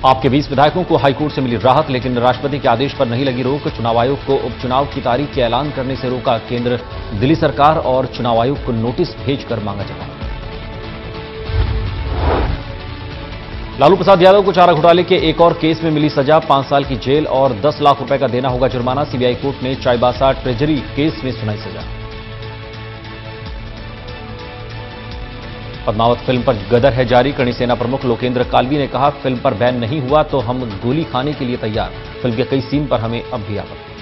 आपके 20 विधायकों को हाईकोर्ट से मिली राहत, लेकिन राष्ट्रपति के आदेश पर नहीं लगी रोक। चुनाव आयोग को उपचुनाव की तारीख के ऐलान करने से रोका केंद्र। दिल्ली सरकार और चुनाव आयोग को नोटिस भेजकर मांगा जवाब। लालू प्रसाद यादव को चारा घोटाले के एक और केस में मिली सजा, 5 साल की जेल और 10 लाख रुपए का देना होगा जुर्माना। सीबीआई कोर्ट ने चाईबासा ट्रेजरी केस में सुनाई सजा। पद्मावत फिल्म पर गदर है जारी, करणी सेना प्रमुख लोकेंद्र काल्वी ने कहा, फिल्म पर बैन नहीं हुआ तो हम गोली खाने के लिए तैयार। फिल्म के कई सीन पर हमें अब भी आपत्ति।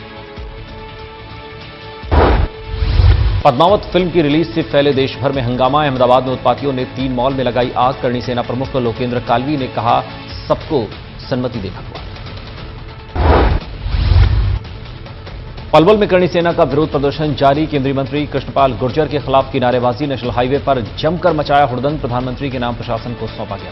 पद्मावत फिल्म की रिलीज से फैले देश भर में हंगामा, अहमदाबाद में उत्पातियों ने 3 मॉल में लगाई आग। करणी सेना प्रमुख लोकेंद्र काल्वी ने कहा, सबको सन्मति देना हुआ। पलवल में करणी सेना का विरोध प्रदर्शन जारी, केंद्रीय मंत्री कृष्णपाल गुर्जर के खिलाफ की नारेबाजी। नेशनल हाईवे पर जमकर मचाया हुड़दंग, प्रधानमंत्री के नाम प्रशासन को सौंपा गया।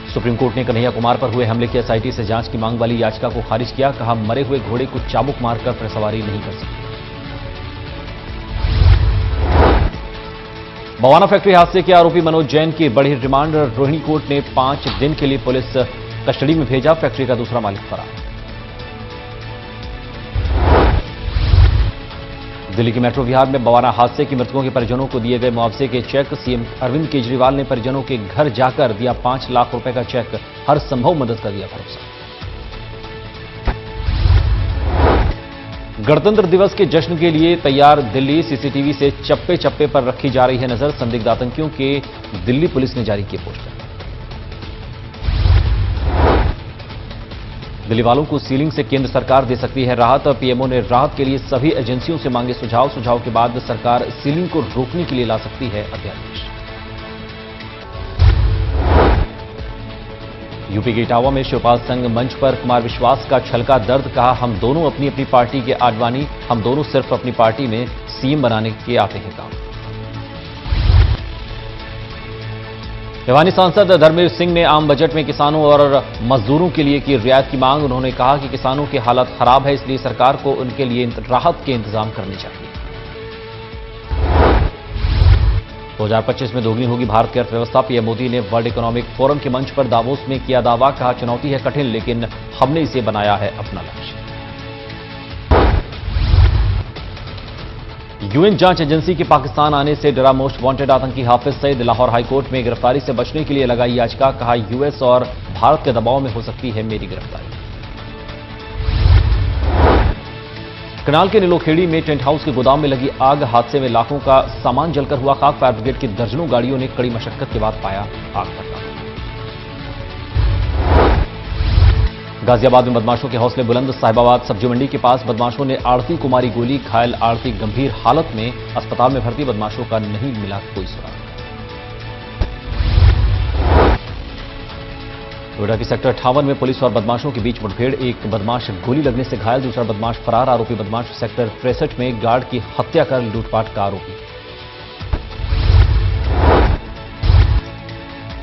सुप्रीम कोर्ट ने कन्हैया कुमार पर हुए हमले की एसआईटी से जांच की मांग वाली याचिका को खारिज किया, कहा मरे हुए घोड़े को चाबुक मारकर फिर सवारी नहीं कर सकते। बवाना फैक्ट्री हादसे के आरोपी मनोज जैन की बढ़ी रिमांड, रोहिणी कोर्ट ने 5 दिन के लिए पुलिस कस्टडी में भेजा। फैक्ट्री का दूसरा मालिक फरार। दिल्ली के मेट्रो विहार में बवाना हादसे की मृतकों के परिजनों को दिए गए मुआवजे के चेक। सीएम अरविंद केजरीवाल ने परिजनों के घर जाकर दिया 5 लाख रुपए का चेक, हर संभव मदद का दिया भरोसा। गणतंत्र दिवस के जश्न के लिए तैयार दिल्ली, सीसीटीवी से चप्पे चप्पे पर रखी जा रही है नजर। संदिग्ध आतंकियों के दिल्ली पुलिस ने जारी किए पोस्टर। दिल्ली वालों को सीलिंग से केंद्र सरकार दे सकती है राहत। पीएमओ ने राहत के लिए सभी एजेंसियों से मांगे सुझाव। सुझाव के बाद सरकार सीलिंग को रोकने के लिए ला सकती है अध्यादेश। यूपी के इटावा में शिवपाल संघ मंच पर कुमार विश्वास का छलका दर्द, कहा हम दोनों अपनी अपनी पार्टी के आडवाणी, हम दोनों सिर्फ अपनी पार्टी में सीएम बनाने के आते हैं काम। भिवानी सांसद धर्मवीर सिंह ने आम बजट में किसानों और मजदूरों के लिए की रियायत की मांग। उन्होंने कहा कि किसानों की हालत खराब है, इसलिए सरकार को उनके लिए राहत के इंतजाम करने चाहिए। 2025 में दोगुनी होगी भारत की अर्थव्यवस्था। पीएम मोदी ने वर्ल्ड इकोनॉमिक फोरम के मंच पर दावोस में किया दावा, कहा चुनौती है कठिन, लेकिन हमने इसे बनाया है अपना लक्ष्य। यूएन जांच एजेंसी के पाकिस्तान आने से डरा मोस्ट वांटेड आतंकी हाफिज सईद। लाहौर हाईकोर्ट में गिरफ्तारी से बचने के लिए लगाई याचिका, कहा यूएस और भारत के दबाव में हो सकती है मेरी गिरफ्तारी। करनाल के नीलोखेड़ी में टेंट हाउस के गोदाम में लगी आग, हादसे में लाखों का सामान जलकर हुआ खाक। फायर ब्रिगेड की दर्जनों गाड़ियों ने कड़ी मशक्कत के बाद पाया आग पर काबू। गाजियाबाद में बदमाशों के हौसले बुलंद, साहिबाबाद सब्जी मंडी के पास बदमाशों ने आड़ती को मारी गोली, घायल आड़ती गंभीर हालत में अस्पताल में भर्ती। बदमाशों का नहीं मिला कोई सुराग। नोएडा के सेक्टर 58 में पुलिस और बदमाशों के बीच मुठभेड़, एक बदमाश गोली लगने से घायल, दूसरा बदमाश फरार। आरोपी बदमाश सेक्टर 63 में गार्ड की हत्या कर लूटपाट का आरोपी।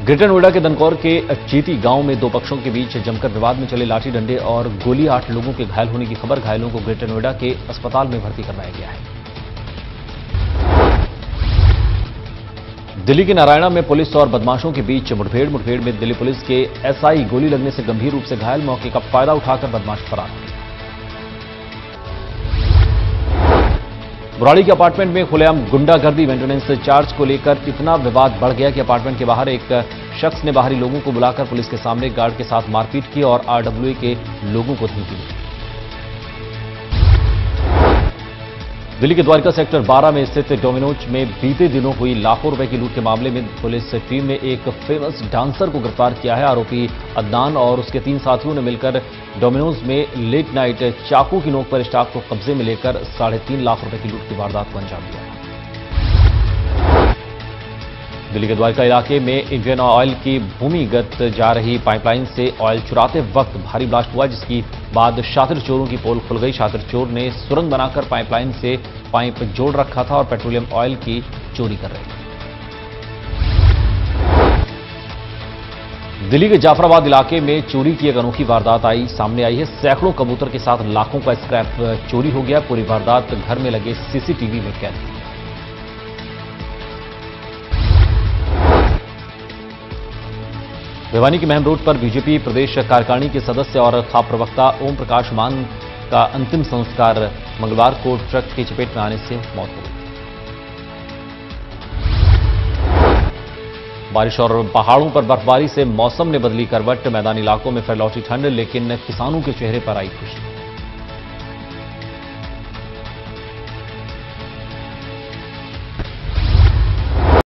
ग्रेटर नोएडा के दनकौर के चीती गांव में 2 पक्षों के बीच जमकर विवाद में चले लाठी डंडे और गोली, 8 लोगों के घायल होने की खबर। घायलों को ग्रेटर नोएडा के अस्पताल में भर्ती करवाया गया है। दिल्ली के नारायणा में पुलिस और बदमाशों के बीच मुठभेड़ में दिल्ली पुलिस के एसआई गोली लगने से गंभीर रूप से घायल, मौके का फायदा उठाकर बदमाश फरार। बुराड़ी के अपार्टमेंट में खुलेआम गुंडागर्दी, मेंटेनेंस चार्ज को लेकर इतना विवाद बढ़ गया कि अपार्टमेंट के बाहर एक शख्स ने बाहरी लोगों को बुलाकर पुलिस के सामने गार्ड के साथ मारपीट की और आरडब्ल्यूए के लोगों को धमकी दी। दिल्ली के द्वारका सेक्टर 12 में स्थित डोमिनोज में बीते दिनों हुई लाखों रुपए की लूट के मामले में पुलिस टीम ने एक फेमस डांसर को गिरफ्तार किया है। आरोपी अदनान और उसके 3 साथियों ने मिलकर डोमिनोज में लेट नाइट चाकू की नोक पर स्टाफ को कब्जे में लेकर 3.5 लाख रुपए की लूट की वारदात को अंजाम दिया। दिल्ली के द्वारका इलाके में इंडियन ऑयल की भूमिगत जा रही पाइपलाइन से ऑयल चुराते वक्त भारी ब्लास्ट हुआ, जिसकी बाद शातिर चोरों की पोल खुल गई। शातिर चोर ने सुरंग बनाकर पाइपलाइन से पाइप जोड़ रखा था और पेट्रोलियम ऑयल की चोरी कर रहे थे। दिल्ली के जाफराबाद इलाके में चोरी की एक अनोखी वारदात सामने आई है। सैकड़ों कबूतर के साथ लाखों का स्क्रैप चोरी हो गया। पूरी वारदात घर में लगे सीसीटीवी में कैद। भिवानी की महम रोड पर बीजेपी प्रदेश कार्यकारिणी के सदस्य और खाप प्रवक्ता ओम प्रकाश मान का अंतिम संस्कार मंगलवार को ट्रक की चपेट में आने से मौत हो गई। बारिश और पहाड़ों पर बर्फबारी से मौसम ने बदली करवट। मैदानी इलाकों में फिर लौटी ठंड, लेकिन किसानों के चेहरे पर आई खुशी।